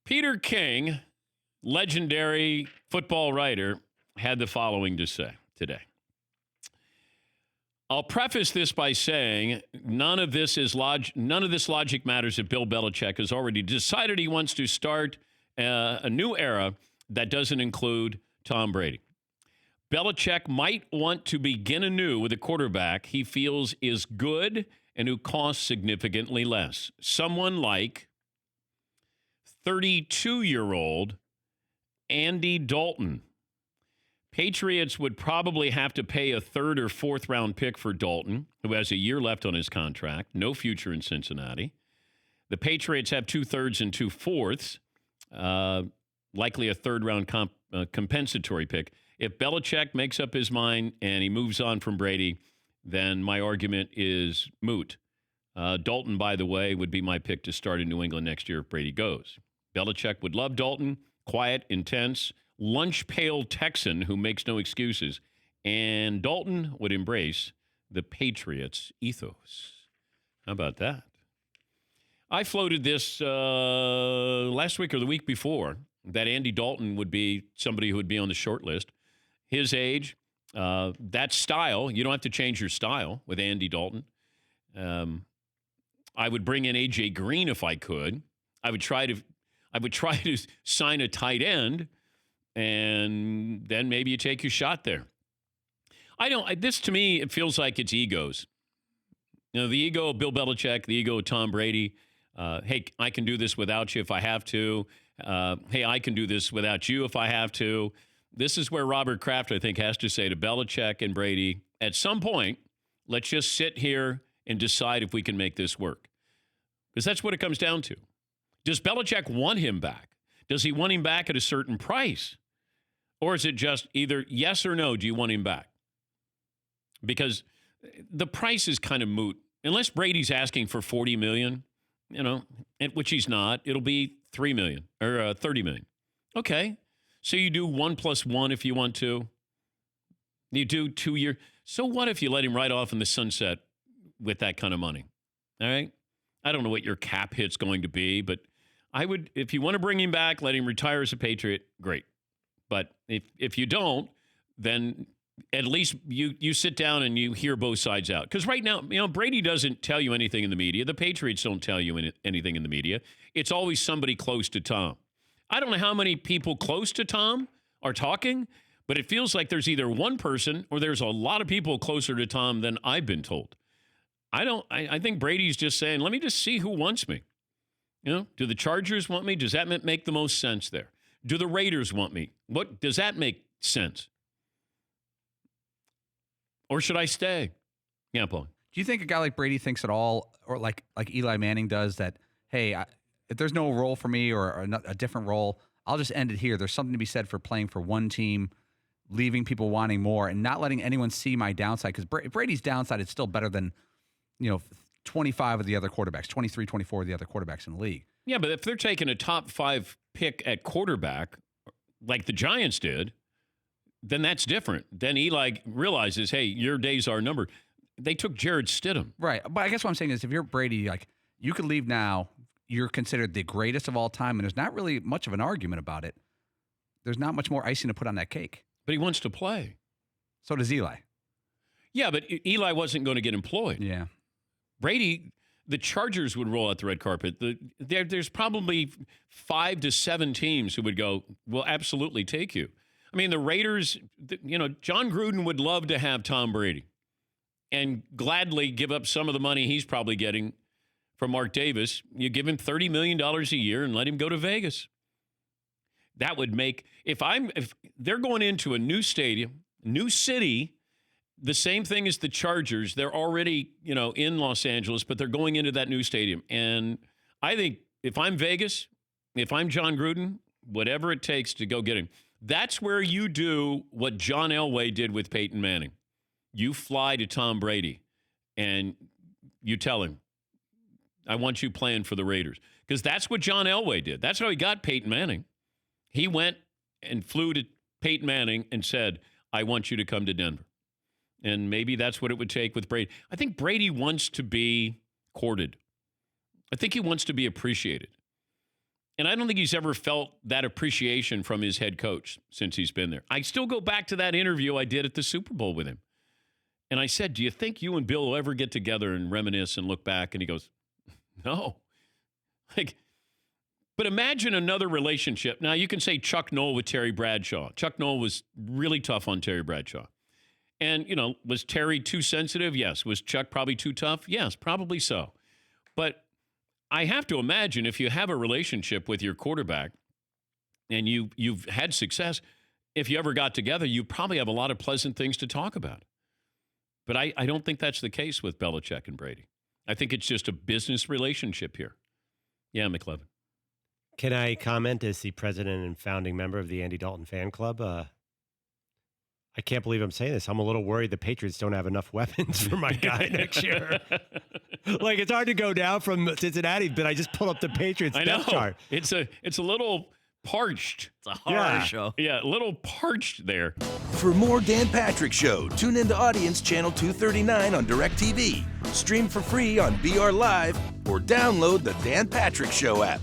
Peter King, legendary football writer, had the following to say today. I'll preface this by saying none of this logic matters if Bill Belichick has already decided he wants to start a new era that doesn't include Tom Brady. Belichick might want to begin anew with a quarterback he feels is good and who costs significantly less. Someone like 32-year-old Andy Dalton. Patriots would probably have to pay a third or fourth round pick for Dalton, who has a year left on his contract, no future in Cincinnati. The Patriots have 2/3 and 2/4, likely a third round compensatory pick. If Belichick makes up his mind and he moves on from Brady, then my argument is moot. Dalton, by the way, would be my pick to start in New England next year if Brady goes. Belichick would love Dalton, quiet, intense, lunch pail Texan who makes no excuses. And Dalton would embrace the Patriots ethos. How about that? I floated this last week or the week before that Andy Dalton would be somebody who would be on the short list. His age, that style, you don't have to change your style with Andy Dalton. I would bring in A.J. Green if I could. I would try to sign a tight end, and then maybe you take your shot there. This to me, it feels like it's egos. You know, the ego of Bill Belichick, the ego of Tom Brady. Hey, I can do this without you if I have to. Hey, I can do this without you if I have to. This is where Robert Kraft, I think, has to say to Belichick and Brady, at some point, let's just sit here and decide if we can make this work. Because that's what it comes down to. Does Belichick want him back? Does he want him back at a certain price? Or is it just either yes or no, do you want him back? Because the price is kind of moot. Unless Brady's asking for $40 million, you know, which he's not, it'll be $3 million or $30 million. Okay. So you do 1 + 1 if you want to. You do 2 years. So what if you let him ride off in the sunset with that kind of money? All right. I don't know what your cap hit's going to be, but I would, if you want to bring him back, let him retire as a Patriot. Great. But if you don't, then at least you sit down and you hear both sides out. Because right now, you know, Brady doesn't tell you anything in the media. The Patriots don't tell you anything in the media. It's always somebody close to Tom. I don't know how many people close to Tom are talking, but it feels like there's either one person or there's a lot of people closer to Tom than I've been told. I think Brady's just saying, let me just see who wants me. You know, do the Chargers want me? Does that make the most sense there? Do the Raiders want me? What does that make sense? Or should I stay? Yeah, Paul. Do you think a guy like Brady thinks at all, or like Eli Manning does, that, hey, if there's no role for me or a different role, I'll just end it here. There's something to be said for playing for one team, leaving people wanting more, and not letting anyone see my downside. Because Brady's downside is still better than, 25 of the other quarterbacks, 23, 24 of the other quarterbacks in the league. Yeah, but if they're taking a top 5 pick at quarterback, like the Giants did, then that's different. Then Eli realizes, hey, your days are numbered. They took Jared Stidham. Right. But I guess what I'm saying is if you're Brady, like, you could leave now. You're considered the greatest of all time, and there's not really much of an argument about it. There's not much more icing to put on that cake. But he wants to play. So does Eli. Yeah, but Eli wasn't going to get employed. Yeah. Brady, the Chargers would roll out the red carpet. There's probably 5 to 7 teams who would go, we'll absolutely take you. I mean, the Raiders, John Gruden would love to have Tom Brady and gladly give up some of the money he's probably getting from Mark Davis. You give him $30 million a year and let him go to Vegas. That would make, if they're going into a new stadium, new city, the same thing as the Chargers. They're already, in Los Angeles, but they're going into that new stadium. And I think if I'm Vegas, if I'm John Gruden, whatever it takes to go get him, that's where you do what John Elway did with Peyton Manning. You fly to Tom Brady and you tell him, I want you playing for the Raiders. Because that's what John Elway did. That's how he got Peyton Manning. He went and flew to Peyton Manning and said, I want you to come to Denver. And maybe that's what it would take with Brady. I think Brady wants to be courted. I think he wants to be appreciated. And I don't think he's ever felt that appreciation from his head coach since he's been there. I still go back to that interview I did at the Super Bowl with him. And I said, do you think you and Bill will ever get together and reminisce and look back? And he goes, no. But imagine another relationship. Now, you can say Chuck Noll with Terry Bradshaw. Chuck Noll was really tough on Terry Bradshaw. And, was Terry too sensitive? Yes. Was Chuck probably too tough? Yes, probably so. But I have to imagine if you have a relationship with your quarterback and you've had success, if you ever got together, you probably have a lot of pleasant things to talk about. But I don't think that's the case with Belichick and Brady. I think it's just a business relationship here. Yeah, McLevin. Can I comment as the president and founding member of the Andy Dalton fan club? I can't believe I'm saying this. I'm a little worried the Patriots don't have enough weapons for my guy next year. It's hard to go down from Cincinnati, but I just pulled up the Patriots depth chart. It's a little parched. It's a horror show. Yeah, a little parched there. For more Dan Patrick Show, tune into Audience Channel 239 on DirecTV. Stream for free on BR Live or download the Dan Patrick Show app.